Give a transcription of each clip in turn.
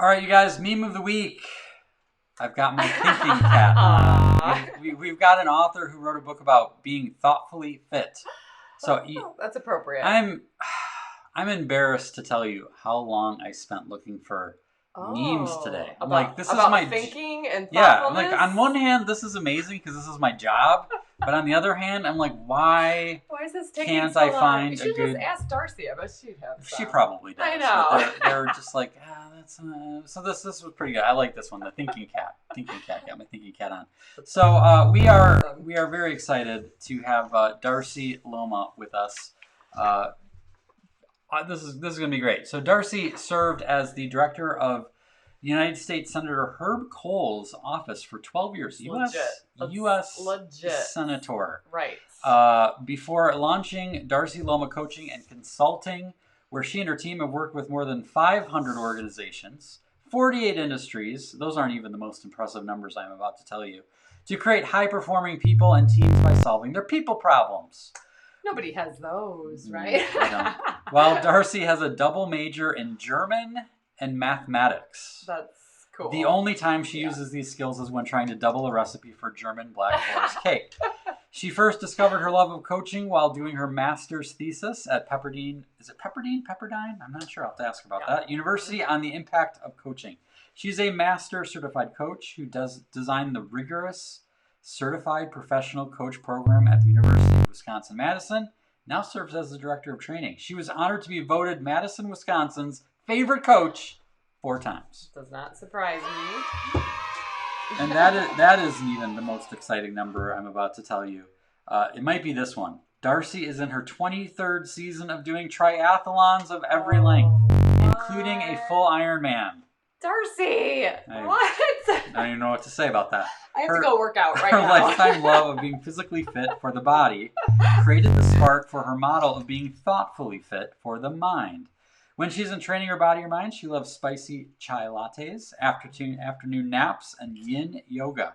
All right, you guys, meme of the week. I've got my thinking cap on. We've got an author who wrote a book about being thoughtfully fit. So that's appropriate. I'm embarrassed to tell you how long I spent looking for memes today. I'm like, this is my thinking and thoughtfulness? Yeah, I'm like, on one hand, this is amazing because this is my job. But on the other hand, I'm like, why is this taking can't so I long? find You a should good... just ask Darcy. I bet she'd have some. She probably does. I know. But they're just like, that's... So this was pretty good. I like this one, the thinking cat. Thinking cat. Got my thinking cat on. So we are very excited to have Darcy Luoma with us. This is going to be great. So Darcy served as the director of United States Senator Herb Kohl's office for 12 years. U.S. Senator. Right. Before launching Darcy Luoma Coaching and Consulting, where she and her team have worked with more than 500 organizations, 48 industries, those aren't even the most impressive numbers I'm about to tell you, to create high-performing people and teams by solving their people problems. Nobody has those, right? I don't. Well, Darcy has a double major in German and mathematics. That's cool. The only time she uses these skills is when trying to double a recipe for German Black Forest cake. She first discovered her love of coaching while doing her master's thesis at Pepperdine. Is it Pepperdine? I'm not sure. I'll have to ask her about that. University on the impact of coaching. She's a master certified coach who designed the rigorous certified professional coach program at the University of Wisconsin-Madison. Now serves as the director of training. She was honored to be voted Madison, Wisconsin's favorite coach 4 times. Does not surprise me. And that isn't even the most exciting number I'm about to tell you. It might be this one. Darcy is in her 23rd season of doing triathlons of every length, including a full Ironman. Darcy! What? I don't even know what to say about that. I have to go work out right now. Her lifetime love of being physically fit for the body created the spark for her model of being thoughtfully fit for the mind. When she isn't training her body or mind, she loves spicy chai lattes, afternoon naps, and yin yoga.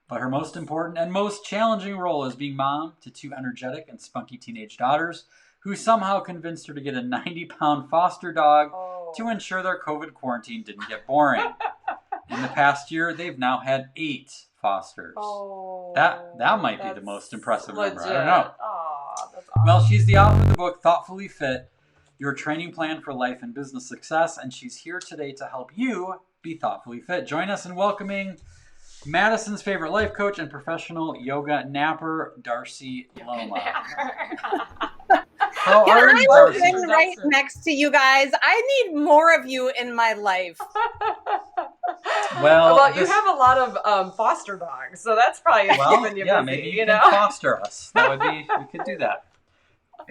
But her most important and most challenging role is being mom to 2 energetic and spunky teenage daughters who somehow convinced her to get a 90-pound foster dog to ensure their COVID quarantine didn't get boring. In the past year, they've now had 8 fosters. That might be the most impressive number. I don't know. That's awesome. Well, she's the author of the book Thoughtfully Fit, Your Training Plan for Life and Business Success, and she's here today to help you be thoughtfully fit. Join us in welcoming Madison's favorite life coach and professional yoga napper, Darcy Luoma. How are you, Darcy? I'm right next to you guys. I need more of you in my life. Well, you have a lot of foster dogs, so that's probably keeping you busy. Maybe you can foster us. That would be. We could do that.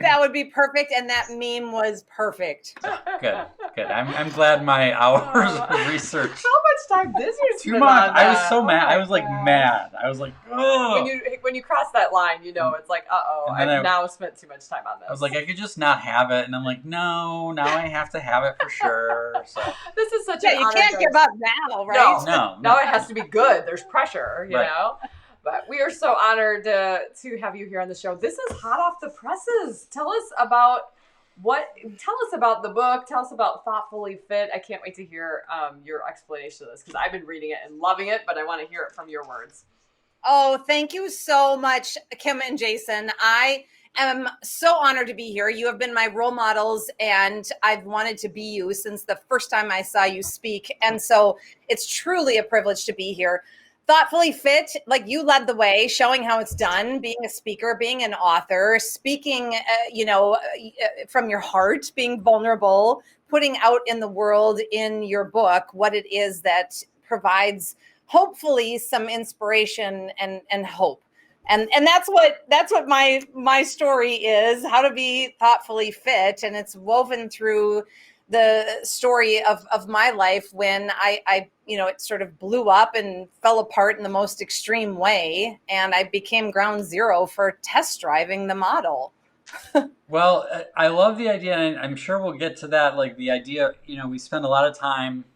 That would be perfect, and that meme was perfect. Good. I'm glad my hours of research. How much time did you spend Too much. on that? I was so mad. I was mad. I was like, ugh. When you cross that line, it's like, I've now spent too much time on this. I was like, I could just not have it, and I'm like, no, now I have to have it for sure. So this is such an you can't give up now, right? No. Now it has to be good. There's pressure, you know. But we are so honored to have you here on the show. This is hot off the presses. Tell us about the book. Tell us about Thoughtfully Fit. I can't wait to hear your explanation of this because I've been reading it and loving it, but I want to hear it from your words. Oh, thank you so much, Kim and Jason. I am so honored to be here. You have been my role models, and I've wanted to be you since the first time I saw you speak. And so it's truly a privilege to be here. Thoughtfully Fit, like you led the way, showing how it's done, being a speaker, being an author, speaking, from your heart, being vulnerable, putting out in the world in your book what it is that provides hopefully some inspiration and hope. And that's what my story is, how to be thoughtfully fit. And it's woven through the story of my life when I it sort of blew up and fell apart in the most extreme way. And I became ground zero for test driving the model. Well, I love the idea, and I'm sure we'll get to that. Like the idea, we spend a lot of time,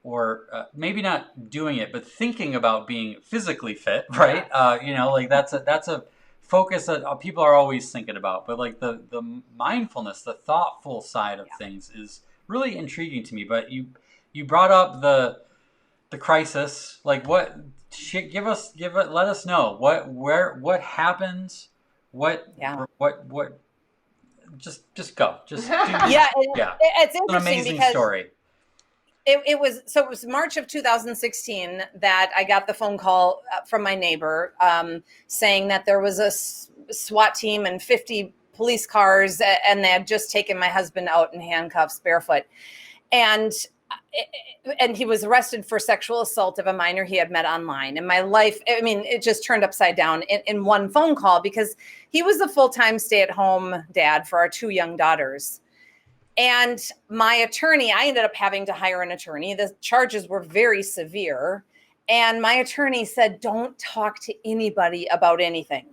or maybe not doing it, but thinking about being physically fit, right? That's a focus that people are always thinking about. But like the mindfulness, the thoughtful side of things is really intriguing to me. But you you brought up the crisis. Like what? Let us know what happens. What Yeah. what just go. Just do, Yeah, yeah. it's It's an interesting amazing because story. it was March of 2016 that I got the phone call from my neighbor saying that there was a SWAT team and 50 police cars, and they had just taken my husband out in handcuffs, barefoot, and he was arrested for sexual assault of a minor he had met online. And my life, I mean, it just turned upside down in one phone call, because he was a full-time stay-at-home dad for our 2 young daughters. And my attorney, I ended up having to hire an attorney. The charges were very severe. And my attorney said, don't talk to anybody about anything.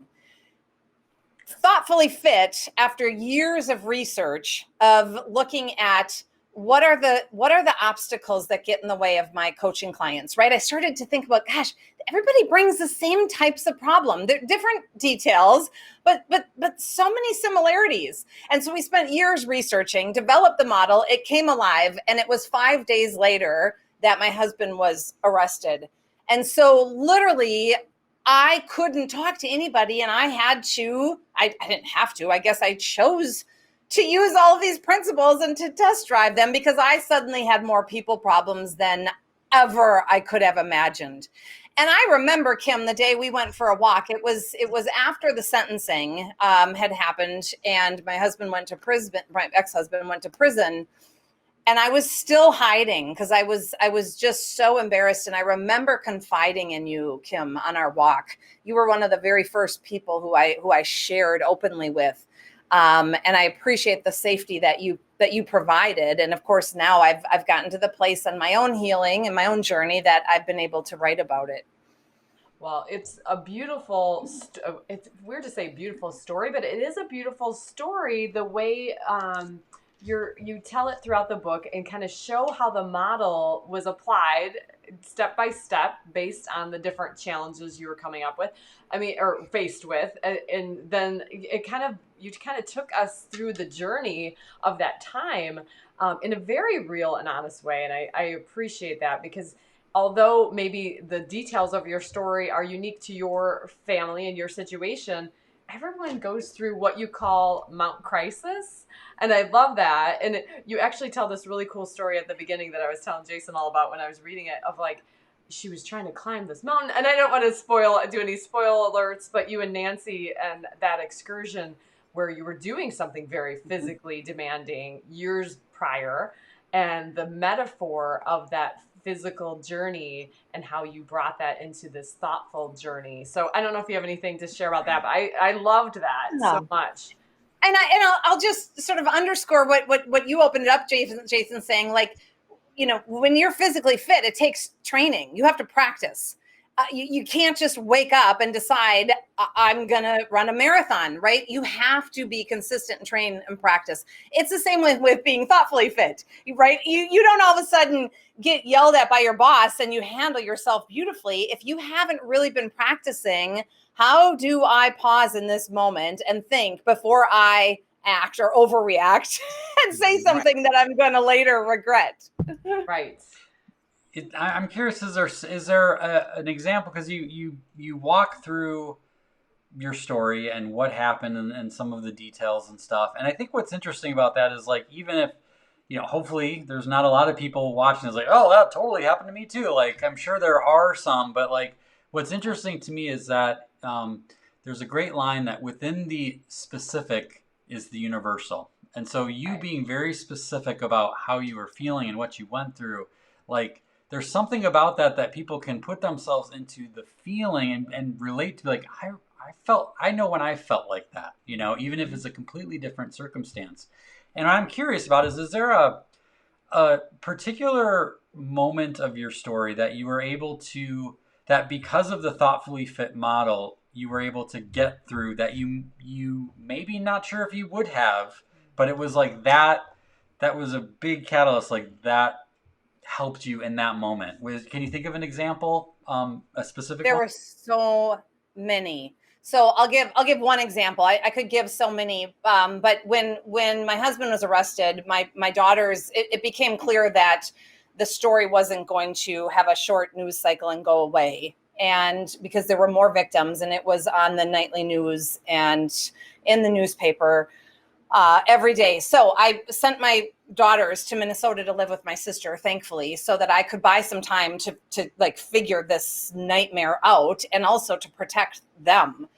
Thoughtfully Fit, after years of research of looking at what are the obstacles that get in the way of my coaching clients, right? I started to think about, gosh, everybody brings the same types of problem. They're different details, but so many similarities. And so we spent years researching, developed the model. It came alive, and it was 5 days later that my husband was arrested. And so literally, I couldn't talk to anybody, and I didn't have to, I guess I chose to use all of these principles and to test drive them, because I suddenly had more people problems than ever I could have imagined. And I remember, Kim, the day we went for a walk, it was after the sentencing had happened, and my husband went to prison, my ex-husband went to prison, and I was still hiding because I was just so embarrassed. And I remember confiding in you, Kim, on our walk. You were one of the very first people who I shared openly with. And I appreciate the safety that you provided. And of course, now I've gotten to the place on my own healing and my own journey that I've been able to write about it. Well, it's a beautiful, it's weird to say beautiful story, but it is a beautiful story, the way you tell it throughout the book and kind of show how the model was applied step by step based on the different challenges you were coming up with. I mean, or faced with, and then you kind of took us through the journey of that time in a very real and honest way. And I appreciate that, because although maybe the details of your story are unique to your family and your situation, everyone goes through what you call Mount Crisis. And I love that. And you actually tell this really cool story at the beginning that I was telling Jason all about when I was reading it, of like, she was trying to climb this mountain. And I don't want to do any spoil alerts, but you and Nancy and that excursion where you were doing something very physically demanding years prior, and the metaphor of that physical journey and how you brought that into this thoughtful journey. So I don't know if you have anything to share about that, but I loved that so much. And I'll just sort of underscore what you opened it up, Jason, saying, like, you know, when you're physically fit, it takes training. You have to practice. You can't just wake up and decide I'm going to run a marathon, right? You have to be consistent and train and practice. It's the same with being thoughtfully fit, right? You don't all of a sudden get yelled at by your boss and you handle yourself beautifully if you haven't really been practicing. How do I pause in this moment and think before I act or overreact and say something that I'm going to later regret? Right. I'm curious, is there an example, because you walk through your story and what happened and some of the details and stuff. And I think what's interesting about that is, like, even if, you know, hopefully there's not a lot of people watching is like, oh, that totally happened to me too. Like, I'm sure there are some, but like, what's interesting to me is that there's a great line that within the specific is the universal. And so you being very specific about how you were feeling and what you went through, like, there's something about that people can put themselves into the feeling and relate to, like, I know when I felt like that, you know, even if it's a completely different circumstance. And what I'm curious about is there a particular moment of your story that you were able to, that because of the thoughtfully fit model, you were able to get through, that you maybe not sure if you would have, but it was like that was a big catalyst, like that helped you in that moment. Can you think of an example, a specific There one? were so many. So I'll give one example. I could give so many, but when my husband was arrested, my daughters, it became clear that the story wasn't going to have a short news cycle and go away. And because there were more victims, and it was on the nightly news and in the newspaper every day. So I sent my daughters to Minnesota to live with my sister, thankfully, so that I could buy some time to like figure this nightmare out and also to protect them.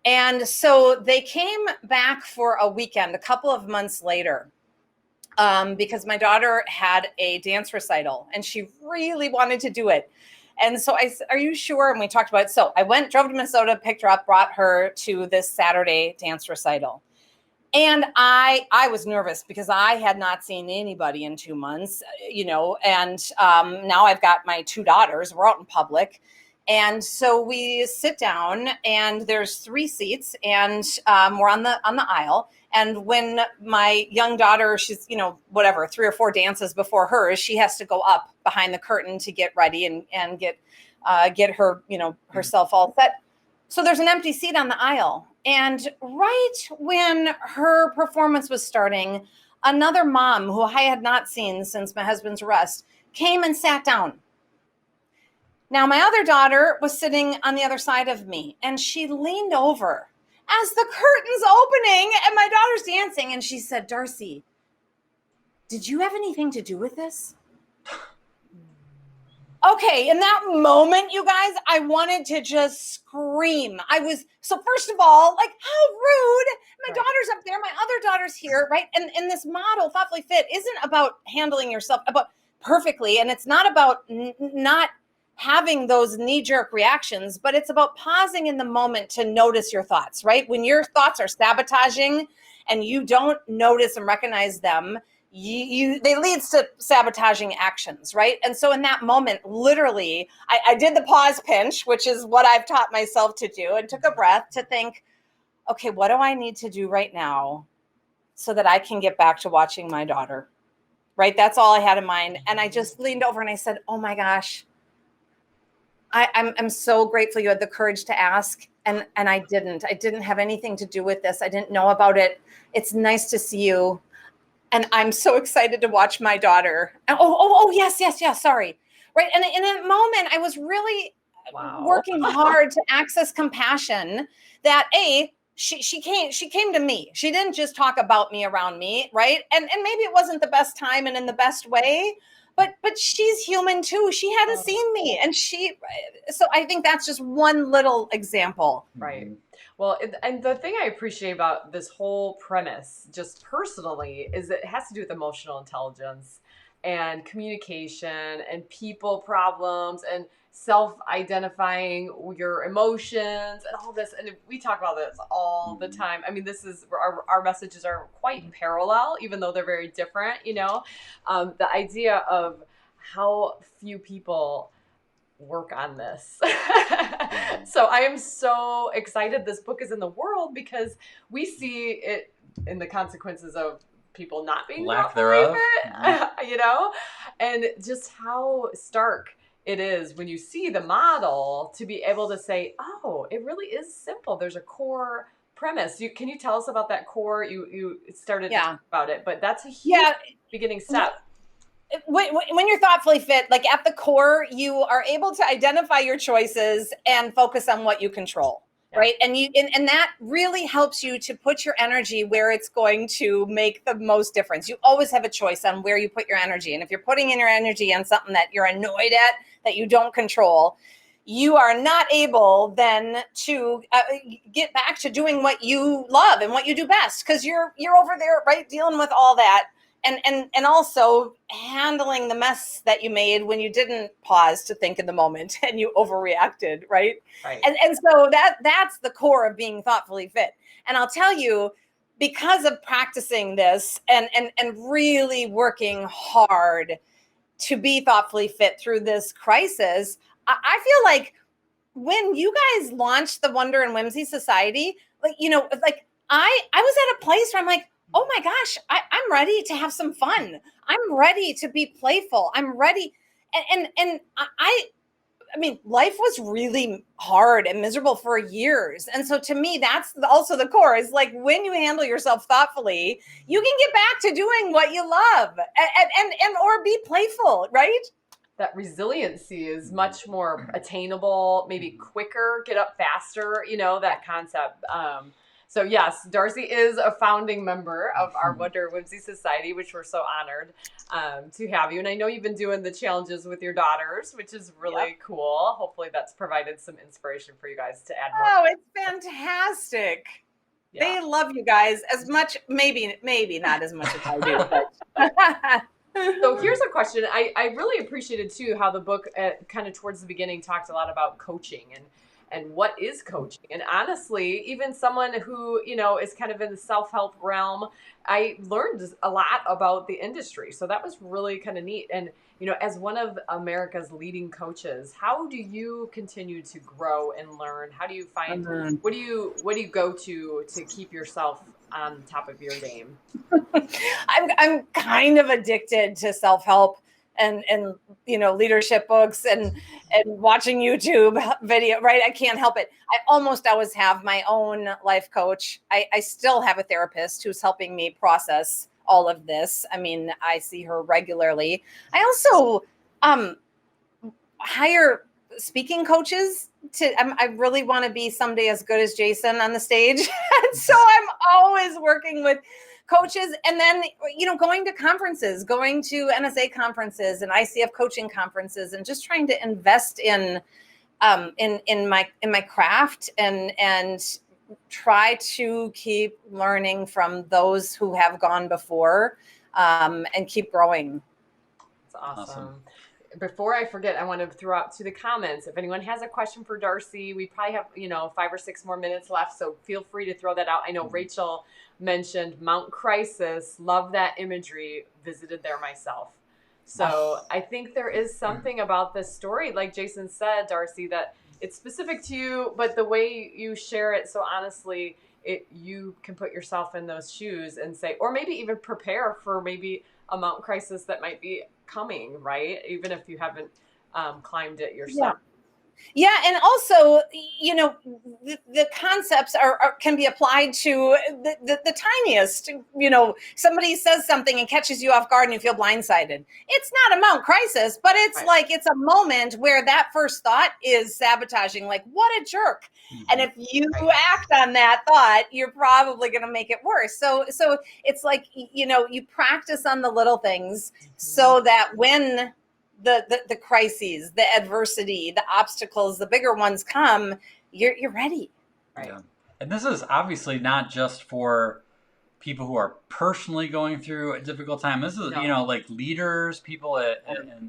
And so they came back for a weekend a couple of months later, because my daughter had a dance recital and she really wanted to do it. And so I said, are you sure? And we talked about it. So I drove to Minnesota, picked her up, brought her to this Saturday dance recital. And I was nervous because I had not seen anybody in 2 months, and now I've got my 2 daughters. We're out in public. And so we sit down and there's 3 seats and we're on the aisle. And when my young daughter, she's, 3 or 4 dances before hers, she has to go up behind the curtain to get ready and get her, herself all set. So there's an empty seat on the aisle. And right when her performance was starting, another mom who I had not seen since my husband's arrest came and sat down. Now, my other daughter was sitting on the other side of me, and she leaned over as the curtain's opening and my daughter's dancing. And she said, Darcy, did you have anything to do with this? Okay, in that moment, you guys, I wanted to just scream. So first of all, like, how rude. My daughter's up there, my other daughter's here, right? And this model, Thoughtfully Fit, isn't about handling yourself about perfectly, and it's not about not having those knee-jerk reactions, but it's about pausing in the moment to notice your thoughts, right? When your thoughts are sabotaging and you don't notice and recognize them, they leads to sabotaging actions, right? And so in that moment, literally, I did the pause pinch, which is what I've taught myself to do, and took a breath to think, okay, what do I need to do right now so that I can get back to watching my daughter, right? That's all I had in mind. And I just leaned over and I said, oh my gosh, I'm so grateful you had the courage to ask. And I didn't have anything to do with this. I didn't know about it. It's nice to see you. And I'm so excited to watch my daughter. Yes. Sorry. Right. And in that moment, I was really working hard to access compassion that she came to me. She didn't just talk about me around me. Right. And maybe it wasn't the best time and in the best way, but she's human too. She hadn't seen me. So I think that's just one little example. Right. Well, and the thing I appreciate about this whole premise, just personally, is it has to do with emotional intelligence and communication and people problems and self-identifying your emotions and all this. And we talk about this all the time. I mean, this is our messages are quite parallel, even though they're very different, the idea of how few people work on this. So I am so excited this book is in the world because we see it in the consequences of people not being lack thereof, and just how stark it is when you see the model to be able to say, oh, it really is simple. There's a core premise. Can you tell us about that core? You started to talk about it, but that's a huge beginning step. When you're thoughtfully fit, like at the core, you are able to identify your choices and focus on what you control, right? And and that really helps you to put your energy where it's going to make the most difference. You always have a choice on where you put your energy. And if you're putting in your energy on something that you're annoyed at, that you don't control, you are not able then to get back to doing what you love and what you do best, because you're over there, right, dealing with all that. And also handling the mess that you made when you didn't pause to think in the moment and you overreacted, right? And so that's the core of being thoughtfully fit. And I'll tell you, because of practicing this and really working hard to be thoughtfully fit through this crisis, I feel like when you guys launched the Wonder and Whimsy Society, I was at a place where I'm like, oh my gosh, I'm ready to have some fun. I'm ready to be playful. I'm ready. And mean, life was really hard and miserable for years. And so to me, that's also the core is like when you handle yourself thoughtfully, you can get back to doing what you love and or be playful, right? That resiliency is much more attainable, maybe quicker, get up faster, that concept. So yes, Darcy is a founding member of our Wonder Whimsy Society, which we're so honored to have you. And I know you've been doing the challenges with your daughters, which is really cool. Hopefully that's provided some inspiration for you guys to add more. Oh, it's fantastic. Yeah. They love you guys as much, maybe not as much as I do, but... So here's a question. I really appreciated too how the book kind of towards the beginning talked a lot about coaching and what is coaching. And honestly, even someone who, is kind of in the self-help realm, I learned a lot about the industry. So that was really kind of neat. And, as one of America's leading coaches, how do you continue to grow and learn? How do you find, what do you go to keep yourself on top of your game? I'm kind of addicted to self-help and leadership books and watching YouTube video, right? I can't help it. I almost always have my own life coach. I still have a therapist who's helping me process all of this. I mean, I see her regularly. I also hire speaking coaches I really want to be someday as good as Jason on the stage. And so I'm always working with coaches and then, going to conferences, going to NSA conferences and ICF coaching conferences and just trying to invest in my craft and try to keep learning from those who have gone before and keep growing. That's awesome. Before I forget, I want to throw out to the comments. If anyone has a question for Darcy, we probably have, 5 or 6 more minutes left. So feel free to throw that out. I know Rachel mentioned Mount Crisis. Love that imagery. Visited there myself. So I think there is something about this story, like Jason said, Darcy, that it's specific to you, but the way you share it so honestly, you can put yourself in those shoes and say, or maybe even prepare for maybe a Mount Crisis that might be coming, right? Even if you haven't climbed it yourself. Yeah, and also, the concepts can be applied to the tiniest. Somebody says something and catches you off guard and you feel blindsided. It's not a Mount Crisis, but it's like it's a moment where that first thought is sabotaging. Like, what a jerk! Mm-hmm. And if you act on that thought, you're probably going to make it worse. So it's like you practice on the little things so that when the crises, the adversity, the obstacles, the bigger ones come, you're ready. Right. Yeah. And this is obviously not just for people who are personally going through a difficult time. This is, like leaders, people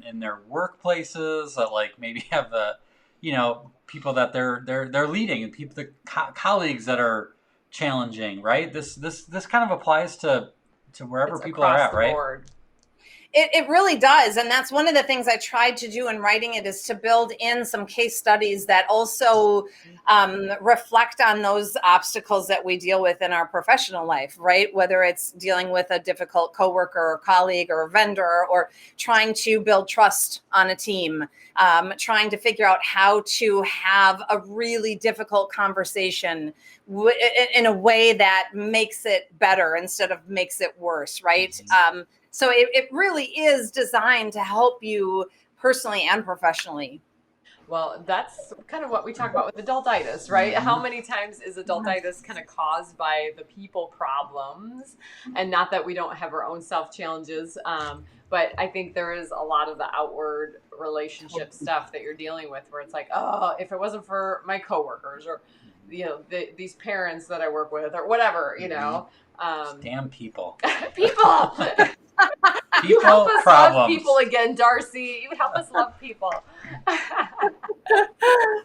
in their workplaces that like maybe have the, people that they're leading and people, the colleagues that are challenging, right? This kind of applies to wherever people are at, right? Board. It really does. And that's one of the things I tried to do in writing it is to build in some case studies that also reflect on those obstacles that we deal with in our professional life, right? Whether it's dealing with a difficult coworker or colleague or vendor or trying to build trust on a team, trying to figure out how to have a really difficult conversation in a way that makes it better instead of makes it worse, right? So it really is designed to help you personally and professionally. Well, that's kind of what we talk about with adultitis, right? Mm-hmm. How many times is adultitis kind of caused by the people problems? And not that we don't have our own self-challenges, but I think there is a lot of the outward relationship stuff that you're dealing with where it's like, oh, if it wasn't for my coworkers or, these parents that I work with or whatever, Damn people. People! You help us love people again, Darcy. You help us love people.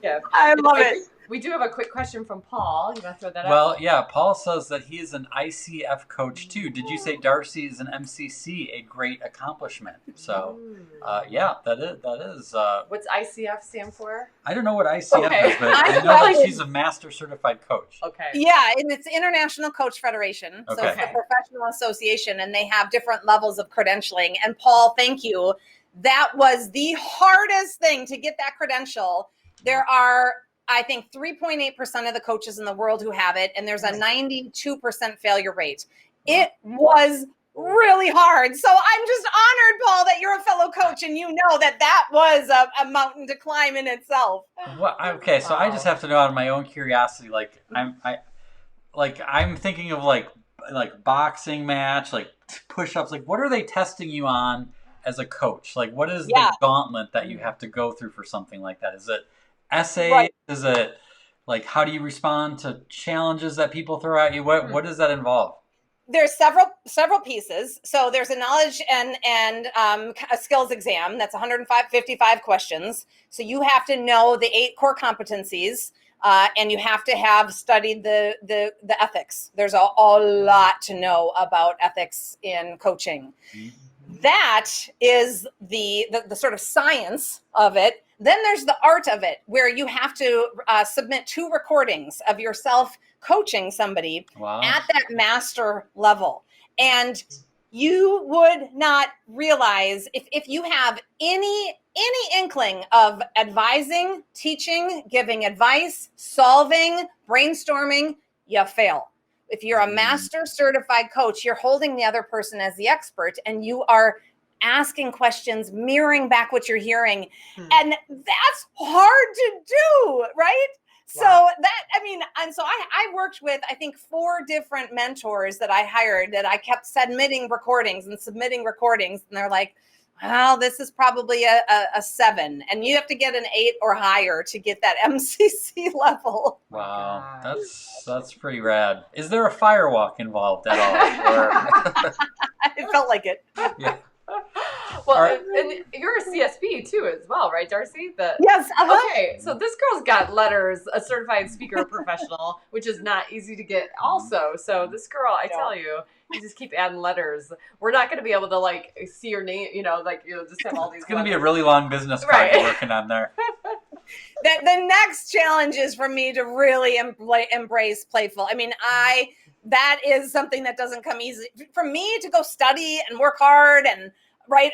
Yeah. I love it. We do have a quick question from Paul. You want to throw that out? Well, yeah. Paul says that he is an ICF coach too. Did you say Darcy is an MCC, a great accomplishment? So, yeah, that is. What's ICF stand for? I don't know what ICF is, but I know that she's a master certified coach. Okay. Yeah, and it's International Coach Federation. So it's the professional association, and they have different levels of credentialing. And Paul, thank you. that was the hardest thing to get that credential. There are, I think, 3.8% of the coaches in the world who have it, and there's a 92% failure rate. It was really hard. So I'm just honored, Paul, that you're a fellow coach and you know that was a mountain to climb in itself. Well, okay, so I just have to know out of my own curiosity, like I'm thinking of like boxing match, like push-ups, like what are they testing you on as a coach? Like what is the gauntlet that you have to go through for something like that? Is it essays? Right. Is it like how do you respond to challenges that people throw at you? What does that involve? There's several pieces. So there's a knowledge and a skills exam that's 155 questions. So you have to know the 8 core competencies, and you have to have studied the ethics. There's a lot to know about ethics in coaching. Mm-hmm. That is the sort of science of it. Then there's the art of it, where you have to submit 2 recordings of yourself coaching somebody at that master level. And you would not realize if you have any inkling of advising, teaching, giving advice, solving, brainstorming, you fail. If you're a master certified coach, you're holding the other person as the expert, and you are asking questions, mirroring back what you're hearing. And that's hard to do, right? So I worked with, I think, 4 different mentors that I hired that I kept submitting recordings. And they're like, well, this is probably a 7. And you have to get an 8 or higher to get that MCC level. Wow. That's pretty rad. Is there a firewalk involved at all? It felt like it. Yeah. Well, and you're a CSP too as well, right, Darcy? Yes. Okay, so this girl's got letters, a certified speaker professional, which is not easy to get also. So this girl, I tell you, you just keep adding letters. We're not going to be able to see your name, just have all these. It's going to be a really long business card you're working on there. The next challenge is for me to really embrace playful. I mean, that is something that doesn't come easy for me to go study and work hard and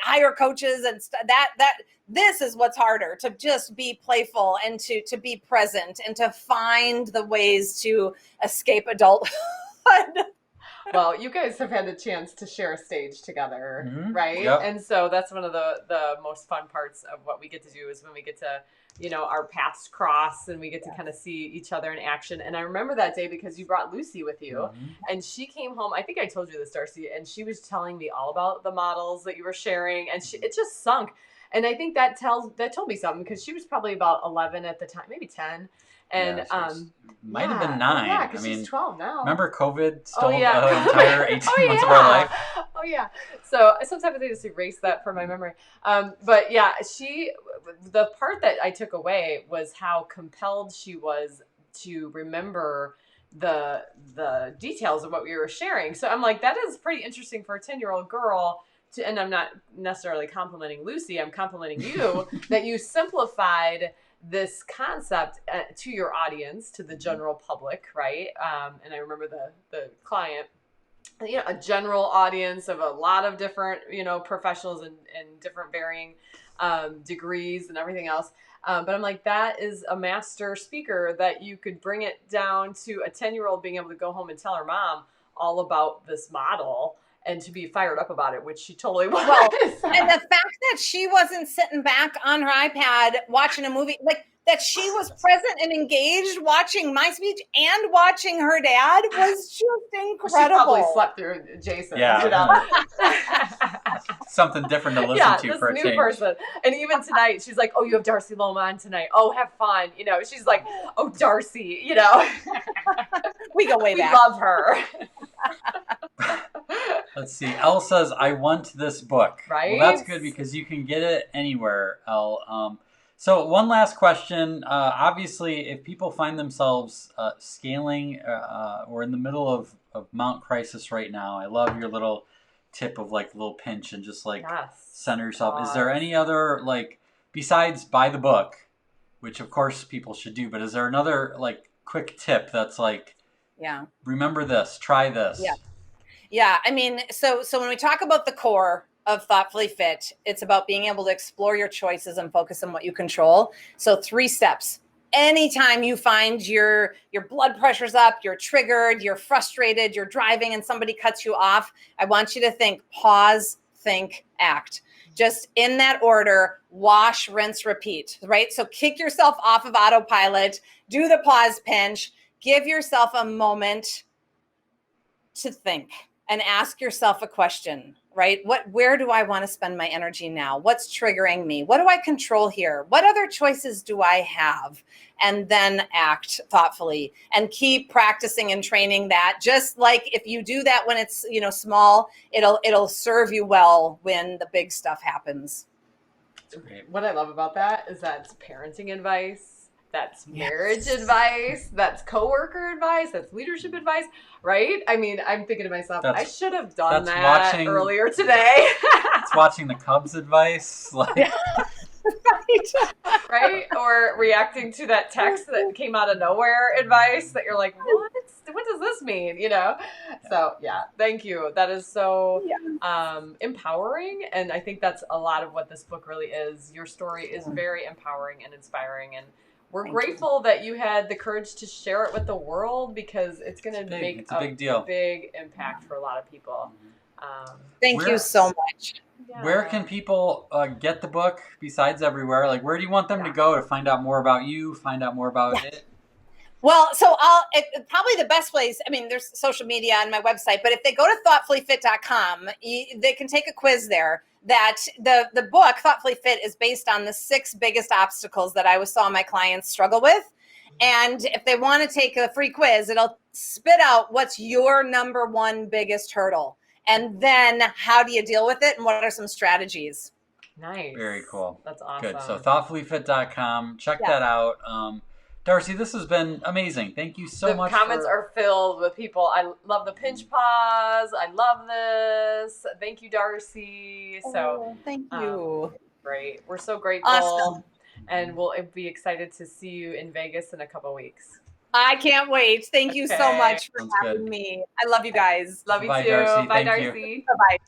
hire coaches and that this is what's harder, to just be playful and to be present and to find the ways to escape adulthood. Well, you guys have had a chance to share a stage together, right? Yep. And so that's one of the most fun parts of what we get to do is when we get to, our paths cross and we get to kind of see each other in action. And I remember that day because you brought Lucy with you and she came home. I think I told you this, Darcy, and she was telling me all about the models that you were sharing, and it just sunk. And I think that told me something because she was probably about 11 at the time, maybe 10. And might have been 9. Yeah, because she's 12 now. Remember COVID stole the entire 18 months of our life? Oh yeah. So sometimes I just erase that from my memory. But yeah, the part that I took away was how compelled she was to remember the details of what we were sharing. So I'm like, that is pretty interesting for a 10-year-old girl. And I'm not necessarily complimenting Lucy. I'm complimenting you that you simplified this concept to your audience, to the general public, right? And I remember the client, a general audience of a lot of different, professionals and different varying degrees and everything else. But I'm like, that is a master speaker that you could bring it down to a 10-year-old being able to go home and tell her mom all about this model and to be fired up about it, which she totally was. Well, and the fact that she wasn't sitting back on her iPad watching a movie, that she was present and engaged watching my speech and watching her dad was just incredible. She probably slept through Jason. Yeah. Something different to listen to for a change. Person. And even tonight, she's like, oh, you have Darcy Luoma on tonight. Oh, have fun. She's like, oh, Darcy, We go way back. We love her. Let's see. Elle says, I want this book. Right. Well, that's good because you can get it anywhere, Elle. So one last question. Obviously, if people find themselves scaling or in the middle of Mount Crisis right now, I love your little tip of little pinch and just center yourself. Is there any other, besides buy the book, which of course people should do, but is there another quick tip that's remember this, try this? Yeah. I mean, so when we talk about the core, of Thoughtfully Fit, it's about being able to explore your choices and focus on what you control. So 3 steps. Anytime you find your blood pressure's up, you're triggered, you're frustrated, you're driving and somebody cuts you off, I want you to think, pause, think, act. Just in that order, wash, rinse, repeat, right? So kick yourself off of autopilot, do the pause pinch, give yourself a moment to think and ask yourself a question, right? Where do I want to spend my energy now? What's triggering me? What do I control here? What other choices do I have? And then act thoughtfully and keep practicing and training that. Just like if you do that when it's, small, it'll serve you well when the big stuff happens. What I love about that is that's parenting advice. That's marriage advice. That's coworker advice. That's leadership advice, right? I mean, I'm thinking to myself, I should have done that earlier today. It's watching the Cubs advice. Right? Or reacting to that text that came out of nowhere advice that you're like, what does this mean? So thank you. That is so empowering. And I think that's a lot of what this book really is. Your story is very empowering and inspiring, and we're grateful that you had the courage to share it with the world, because it's going to make a big deal, big impact for a lot of people. Thank you so much. Yeah. Where can people get the book besides everywhere? Like, where do you want them to go to find out more about you, find out more about it? Well, so probably the best place, there's social media on my website, but if they go to thoughtfullyfit.com, they can take a quiz there. That the book, Thoughtfully Fit, is based on the 6 biggest obstacles that I saw my clients struggle with. And if they want to take a free quiz, it'll spit out what's your number 1 biggest hurdle. And then how do you deal with it? And what are some strategies? Nice. Very cool. That's awesome. Good. So thoughtfullyfit.com. Check that out. Darcy, this has been amazing. Thank you so much. The comments are filled with people. I love the pinch pause. I love this. Thank you, Darcy. Thank you. Great. We're so grateful. Awesome. And we'll be excited to see you in Vegas in a couple of weeks. I can't wait. Thank you so much for having me. I love you guys. Love you Bye, too. Darcy. Bye, Thank you. Darcy. Bye-bye.